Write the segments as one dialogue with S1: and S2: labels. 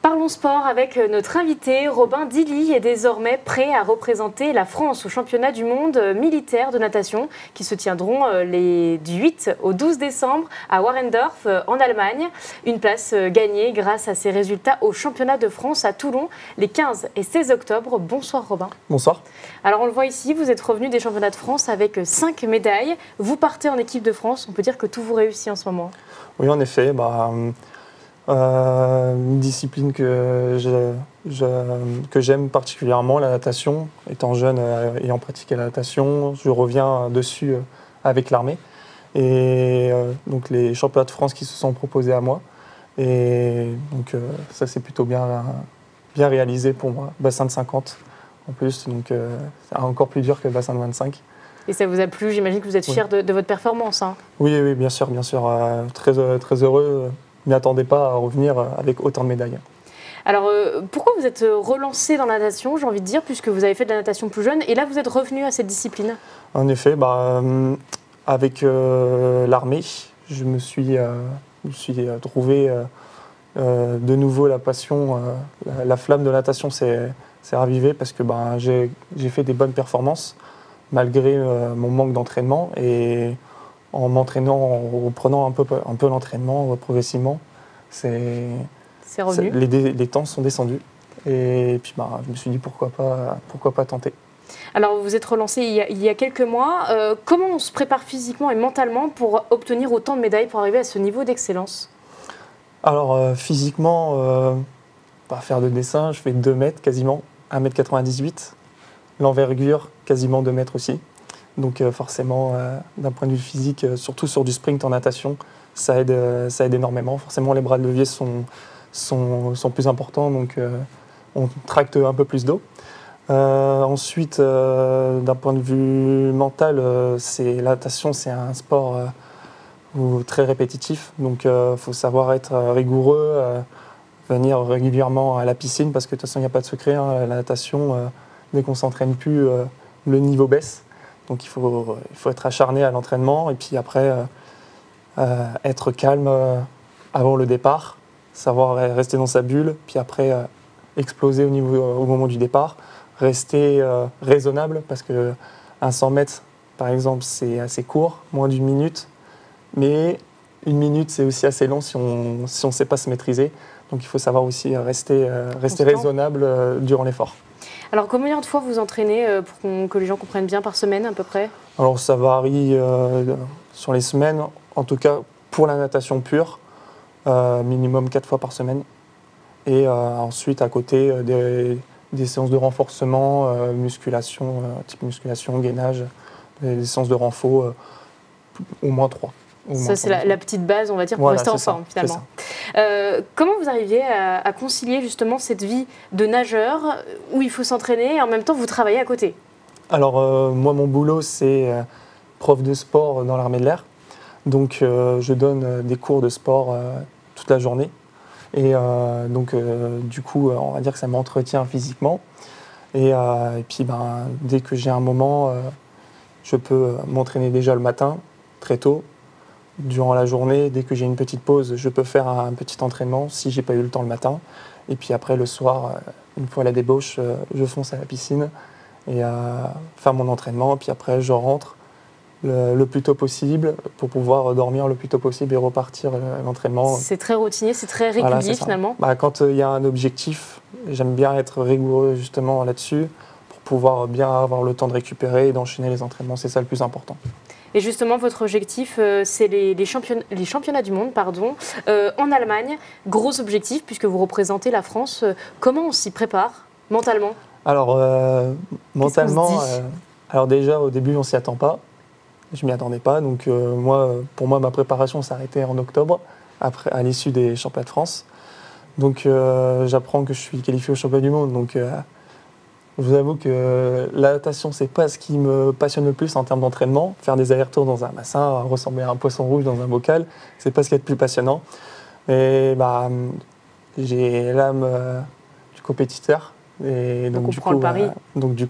S1: Parlons sport avec notre invité. Robin Dilly est désormais prêt à représenter la France au championnat du monde militaire de natation qui se tiendront du 8 au 12 décembre à Warendorf en Allemagne. Une place gagnée grâce à ses résultats au championnat de France à Toulon les 15 et 16 octobre. Bonsoir Robin.
S2: Bonsoir.
S1: Alors on le voit ici, vous êtes revenu des championnats de France avec 5 médailles. Vous partez en équipe de France, on peut dire que tout vous réussit en ce moment.
S2: Oui, en effet. Une discipline que j'aime particulièrement, la natation. Étant jeune, ayant pratiqué la natation, je reviens dessus avec l'armée. Et donc les championnats de France qui se sont proposés à moi. Et donc ça c'est plutôt bien réalisé pour moi. Bassin de 50 en plus, donc c'est encore plus dur que le bassin de 25.
S1: Et ça vous a plu, j'imagine que vous êtes fier de votre performance. Hein.
S2: Oui, bien sûr. Très heureux. Je ne m'attendais pas à revenir avec autant de médailles.
S1: Alors, pourquoi vous êtes relancé dans la natation, j'ai envie de dire, puisque vous avez fait de la natation plus jeune, et là vous êtes revenu à cette discipline?
S2: En effet, avec l'armée, je me suis trouvé de nouveau la passion, la flamme de la natation s'est ravivée parce que j'ai fait des bonnes performances malgré mon manque d'entraînement, et en m'entraînant, en reprenant un peu l'entraînement progressivement,
S1: c'est revenu.
S2: Les temps sont descendus. Et puis je me suis dit pourquoi pas tenter.
S1: Alors vous êtes relancé il y a quelques mois. Comment on se prépare physiquement et mentalement pour obtenir autant de médailles, pour arriver à ce niveau d'excellence?
S2: Alors physiquement, pas faire de dessin, je fais 2 mètres quasiment, 1m98. L'envergure, quasiment 2 mètres aussi. Donc forcément, d'un point de vue physique, surtout sur du sprint en natation, ça aide énormément. Forcément, les bras de levier sont plus importants, donc on tracte un peu plus d'eau. Ensuite, d'un point de vue mental, la natation, c'est un sport très répétitif. Donc il faut savoir être rigoureux, venir régulièrement à la piscine, parce que de toute façon, il n'y a pas de secret. Hein, la natation, dès qu'on ne s'entraîne plus, le niveau baisse. Donc il faut être acharné à l'entraînement, et puis après être calme avant le départ, savoir rester dans sa bulle, puis après exploser au moment du départ, rester raisonnable, parce qu'un 100 mètres par exemple c'est assez court, moins d'1 minute, mais 1 minute c'est aussi assez long si on ne sait pas se maîtriser. Donc il faut savoir aussi rester raisonnable durant l'effort.
S1: Alors combien de fois vous entraînez pour que les gens comprennent bien par semaine à peu près? Alors
S2: ça varie sur les semaines, en tout cas pour la natation pure, minimum 4 fois par semaine. Et ensuite à côté des séances de renforcement, musculation, type musculation, gainage, des séances de renfort, au moins 3.
S1: Ça, c'est la petite base, on va dire, pour rester en forme, finalement. Comment vous arrivez à concilier justement cette vie de nageur où il faut s'entraîner et en même temps vous travaillez à côté? Alors,
S2: moi, mon boulot, c'est prof de sport dans l'armée de l'air. Donc, je donne des cours de sport toute la journée. Et du coup, on va dire que ça m'entretient physiquement. Et puis, dès que j'ai un moment, je peux m'entraîner déjà le matin, très tôt. Durant la journée, dès que j'ai une petite pause, je peux faire un petit entraînement si j'ai pas eu le temps le matin. Et puis après, le soir, une fois à la débauche, je fonce à la piscine et faire mon entraînement. Puis après, je rentre le plus tôt possible pour pouvoir dormir le plus tôt possible et repartir l'entraînement.
S1: C'est très routinier, c'est très régulier, voilà, finalement.
S2: Quand il y a un objectif, j'aime bien être rigoureux justement là-dessus pour pouvoir bien avoir le temps de récupérer et d'enchaîner les entraînements. C'est ça le plus important.
S1: Et justement, votre objectif, c'est les championnats du monde en Allemagne. Gros objectif, puisque vous représentez la France. Comment on s'y prépare mentalement? Alors,
S2: mentalement, alors déjà, au début, on ne s'y attend pas. Je ne m'y attendais pas. Donc, pour moi, ma préparation s'arrêtait en octobre, à l'issue des championnats de France. Donc, j'apprends que je suis qualifié au championnat du monde. Donc, je vous avoue que la natation, c'est pas ce qui me passionne le plus en termes d'entraînement. Faire des allers-retours dans un bassin, ressembler à un poisson rouge dans un bocal, c'est pas ce qui est le plus passionnant. Mais j'ai l'âme du compétiteur. Et donc du coup, le pari.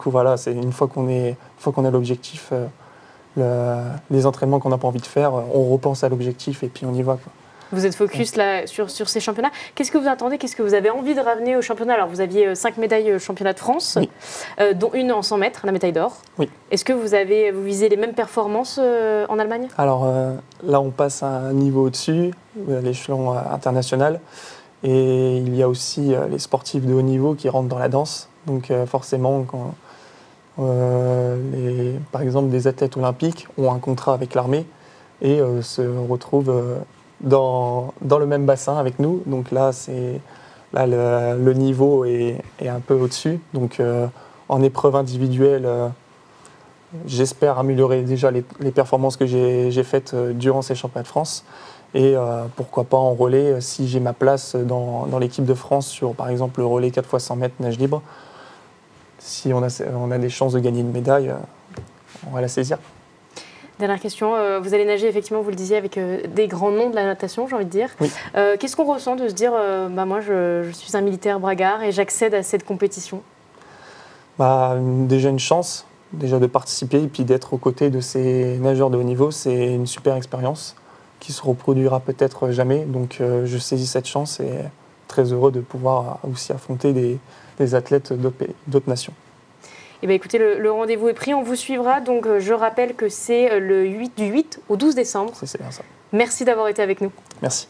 S2: Voilà, c'est une fois qu'on a l'objectif, les entraînements qu'on n'a pas envie de faire, on repense à l'objectif et puis on y va, quoi.
S1: Vous êtes focus là, sur ces championnats. Qu'est-ce que vous attendez? Qu'est-ce que vous avez envie de ramener au championnat? Alors, vous aviez 5 médailles au championnat de France,
S2: oui.
S1: Dont une en 100 mètres, la médaille d'or.
S2: Oui.
S1: Est-ce que vous visez les mêmes performances en Allemagne?
S2: Alors là, on passe à un niveau au-dessus, à l'échelon international. Et il y a aussi les sportifs de haut niveau qui rentrent dans la danse. Donc forcément, quand par exemple des athlètes olympiques ont un contrat avec l'armée et se retrouvent dans le même bassin avec nous. Donc là, le niveau est un peu au-dessus. Donc en épreuve individuelle, j'espère améliorer déjà les performances que j'ai faites durant ces championnats de France. Et pourquoi pas en relais, si j'ai ma place dans l'équipe de France sur, par exemple, le relais 4x100 mètres nage libre. Si on a des chances de gagner une médaille, on va la saisir.
S1: Dernière question, vous allez nager, effectivement, vous le disiez, avec des grands noms de la natation, j'ai envie de dire.
S2: Oui.
S1: Qu'est-ce qu'on ressent de se dire, moi, je suis un militaire bragard et j'accède à cette compétition?
S2: Déjà une chance, déjà de participer et puis d'être aux côtés de ces nageurs de haut niveau, c'est une super expérience qui se reproduira peut-être jamais. Donc je saisis cette chance et très heureux de pouvoir aussi affronter des athlètes d'autres nations.
S1: Eh bien, écoutez, le rendez-vous est pris, on vous suivra. Donc je rappelle que c'est du 8 au 12 décembre.
S2: C'est bien ça.
S1: Merci d'avoir été avec nous.
S2: Merci.